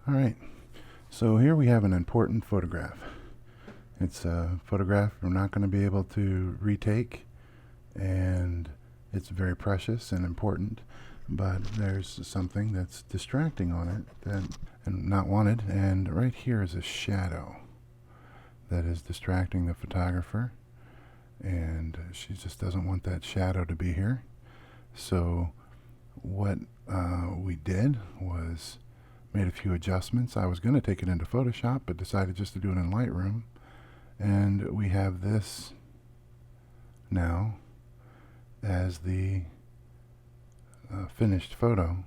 All right, so here we have an important photograph. It's a photograph we're not going to be able to retake, and it's very precious and important, but there's something that's distracting on it and not wanted, and right here is a shadow that is distracting the photographer, and she just doesn't want that shadow to be here. So what we did was made a few adjustments. I was going to take it into Photoshop, but decided just to do it in Lightroom. And we have this now as the finished photo.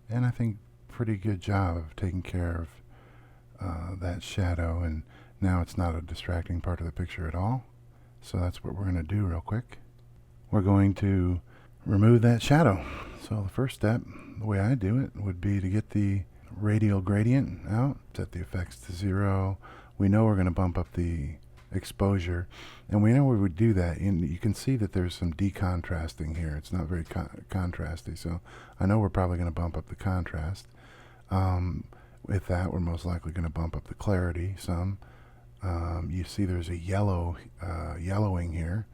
And I think pretty good job of taking care of that shadow. And now it's not a distracting part of the picture at all. So that's what we're going to do real quick. We're going to remove that shadow. So the first step, the way I do it, would be to get the radial gradient out, set the effects to 0. We know we're going to bump up the exposure, and we know we would do that. And you can see that there's some decontrasting here. It's not very contrasty, so I know we're probably going to bump up the contrast. With that, we're most likely going to bump up the clarity some. You see there's a yellowing here,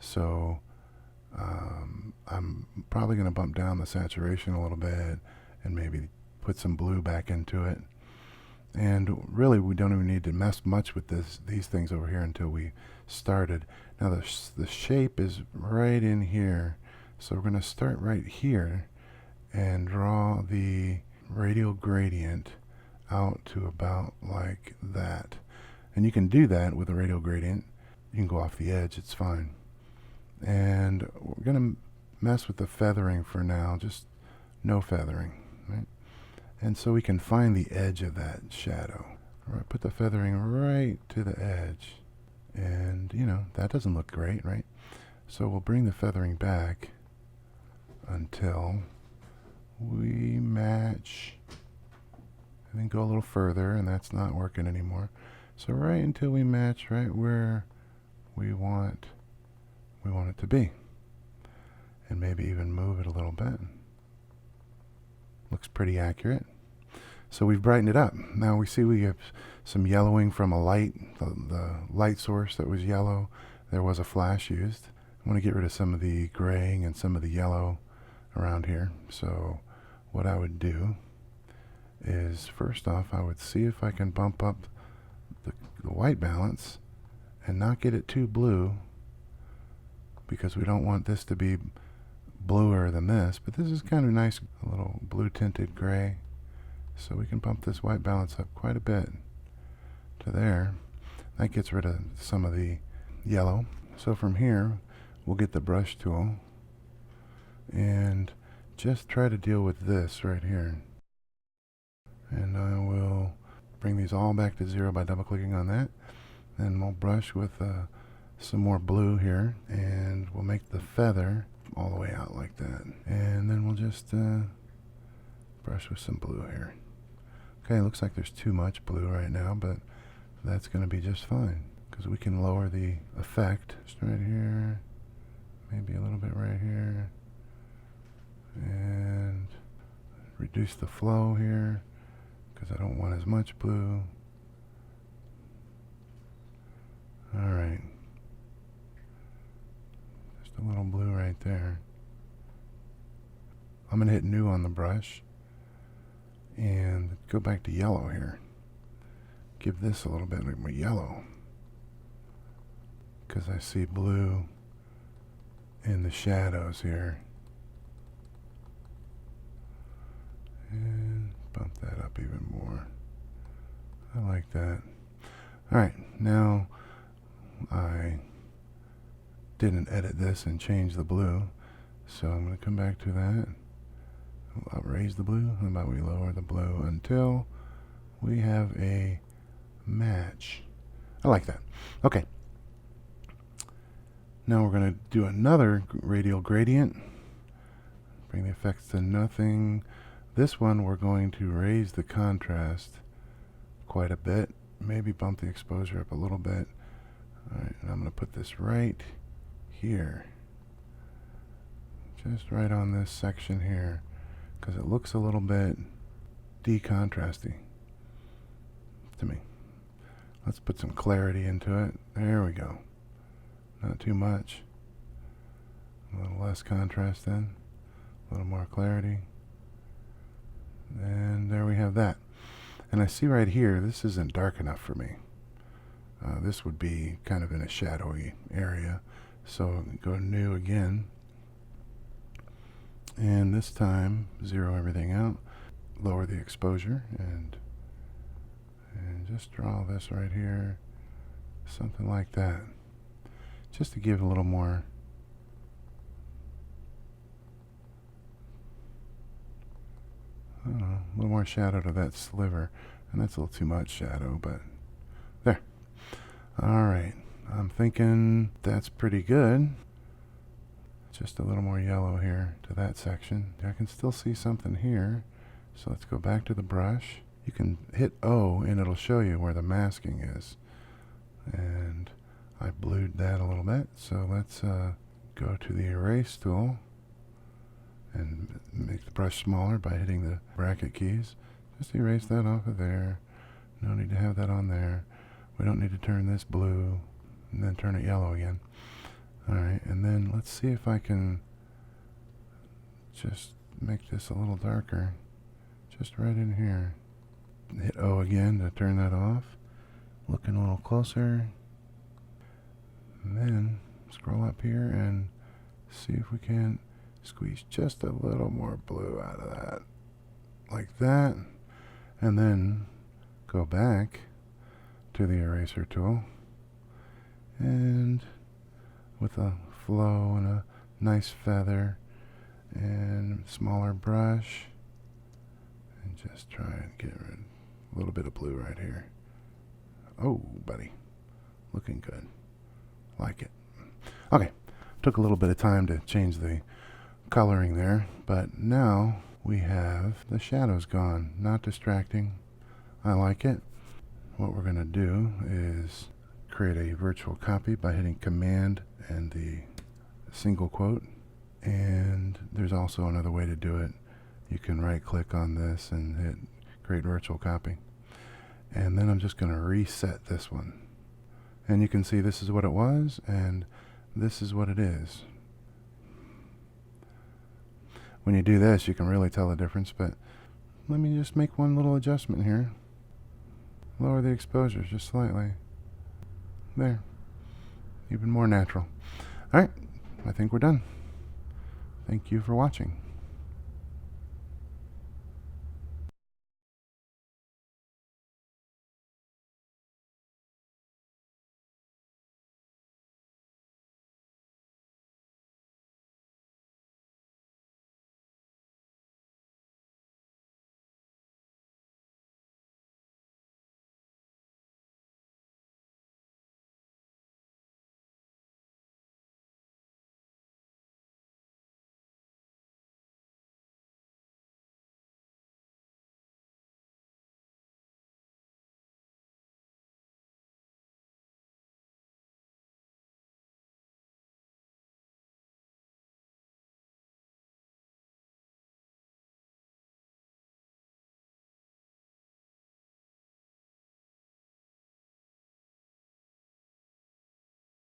so I'm probably going to bump down the saturation a little bit and maybe put some blue back into it. And really, we don't even need to mess much with these things over here until we started. Now the shape is right in here, so we're going to start right here and draw the radial gradient out to about like that. And you can do that with a radial gradient. You can go off the edge, it's fine. And we're going to mess with the feathering for now, just no feathering, right? And so we can find the edge of that shadow. Right, put the feathering right to the edge. And, you know, that doesn't look great, right? So we'll bring the feathering back until we match, and then go a little further, and that's not working anymore. So right until we match right where we want it to be. And maybe even move it a little bit. Looks pretty accurate. So we've brightened it up. Now we see we have some yellowing from a light, the light source that was yellow. There was a flash used. I want to get rid of some of the graying and some of the yellow around here. So what I would do is, first off, I would see if I can bump up the white balance and not get it too blue, because we don't want this to be bluer than this, but this is kind of nice, a little blue tinted gray. So we can bump this white balance up quite a bit to there. That gets rid of some of the yellow. So from here, we'll get the brush tool and just try to deal with this right here. And I will bring these all back to 0 by double clicking on that. Then we'll brush with some more blue here, and we'll make the feather all the way out like that. And then we'll just brush with some blue here. Okay, looks like there's too much blue right now, but that's going to be just fine, because we can lower the effect just right here, maybe a little bit right here, and reduce the flow here, because I don't want as much blue. Alright, just a little blue right there. I'm going to hit new on the brush and go back to yellow here. Give this a little bit more yellow, because I see blue in the shadows here. And bump that up even more. I like that. Alright, now I didn't edit this and change the blue, so I'm going to come back to that. I'll raise the blue. How about we lower the blue until we have a match? I like that. Okay. Now we're going to do another radial gradient. Bring the effects to nothing. This one we're going to raise the contrast quite a bit. Maybe bump the exposure up a little bit. Alright, and I'm going to put this right here. Just right on this section here, because it looks a little bit decontrasty. to me. Let's put some clarity into it. There we go. Not too much. A little less contrast then. A little more clarity. And there we have that. And I see right here, this isn't dark enough for me. This would be kind of in a shadowy area. So go new again. And this time, zero everything out. Lower the exposure and just draw this right here. Something like that. Just to give a little more a little more shadow to that sliver. And that's a little too much shadow, but there. Alright, I'm thinking that's pretty good. Just a little more yellow here to that section. I can still see something here. So let's go back to the brush. You can hit O and it'll show you where the masking is. And I blued that a little bit. So let's go to the erase tool and make the brush smaller by hitting the bracket keys. Just erase that off of there. No need to have that on there. We don't need to turn this blue and then turn it yellow again. Alright, and then let's see if I can just make this a little darker. Just right in here. Hit O again to turn that off. Looking a little closer. And then scroll up here and see if we can squeeze just a little more blue out of that. Like that. And then go back to the eraser tool. And with a flow and a nice feather and smaller brush. And just try and get rid of a little bit of blue right here. Oh, buddy. Looking good. Like it. Okay. Took a little bit of time to change the coloring there, but now we have the shadows gone. Not distracting. I like it. What we're going to do is create a virtual copy by hitting Command and the single quote. And there's also another way to do it. You can right click on this and hit create virtual copy. And then I'm just going to reset this one. And you can see this is what it was and this is what it is. When you do this, you can really tell the difference, but let me just make one little adjustment here. Lower the exposure just slightly. There. Even more natural. Alright, I think we're done. Thank you for watching.